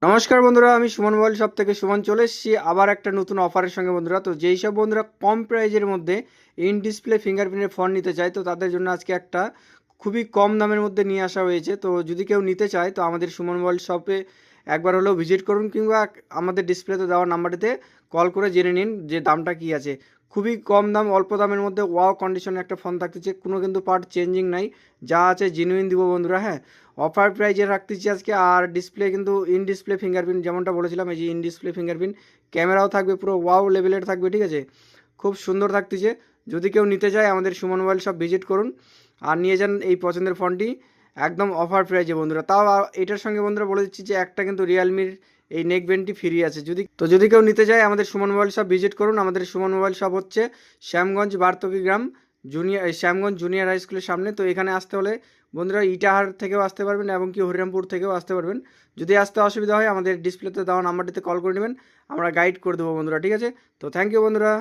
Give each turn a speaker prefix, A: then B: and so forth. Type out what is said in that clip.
A: নমস্কার বন্ধুরা, আমি সুমন মোবাইল শপ থেকে সুমন চলে এসেছি আবার একটা নতুন অফারের সঙ্গে বন্ধুরা। তো যেই সব বন্ধুরা কম প্রাইজের মধ্যে ইন ডিসপ্লে ফিঙ্গারপ্রিন্টের ফোন নিতে চায়, তো তাদের জন্য আজকে একটা খুবই কম দামের মধ্যে নিয়ে আসা হয়েছে। তো যদি কেউ নিতে চায় তো আমাদের সুমন মোবাইল শপে একবার হলেও ভিজিট করুন, কিংবা আমাদের ডিসপ্লেতে দেওয়া নাম্বারটিতে কল করে জেনে নিন যে দামটা কী আছে। খুবই কম দাম, অল্প দামের মধ্যে ওয়াও কন্ডিশনে একটা ফোন থাকতেছে, কোনো কিন্তু পার্ট চেঞ্জিং নাই, যা আছে জেনুইন দিব বন্ধুরা। হ্যাঁ, অফার প্রাইজে রাখতেছি আজকে। আর ডিসপ্লে কিন্তু ইন ডিসপ্লে ফিঙ্গারপ্রিন্ট, যেমনটা বলেছিলাম, এই যে ইন ডিসপ্লে ফিঙ্গারপ্রিন্ট ক্যামেরাও থাকবে, পুরো ওয়াও লেভেলের থাকবে, ঠিক আছে। খুব সুন্দর থাকতেছে। যদি কেউ নিতে চায় আমাদের সুমন মোবাইল শপ ভিজিট করুন আর নিয়ে যান এই পছন্দের ফোনটি একদম অফার প্রাইজে বন্ধুরা। তাও এটার সঙ্গে বন্ধুরা বলে দিচ্ছি যে একটা কিন্তু রিয়েলমির এই নেক ব্যান্ডটি ফ্রি আছে। যদি কেউ নিতে চায় আমাদের সুমন মোবাইল শপ ভিজিট করুন। আমাদের সুমন মোবাইল শপ হচ্ছে শ্যামগঞ্জ বার্তকি গ্রাম শ্যামগঞ্জ জুনিয়র হাই স্কুলের সামনে। তো এখানে আসতে হলে বন্ধুরা ইটাহার থেকেও আসতে পারবেন এবং কি হরিরামপুর থেকেও আসতে পারবেন। যদি আসতে অসুবিধা হয় আমাদের ডিসপ্লেতে দেওয়া নাম্বারটিতে কল করে নেবেন, আমরা গাইড করে দেবো বন্ধুরা, ঠিক আছে। তো থ্যাংক ইউ বন্ধুরা।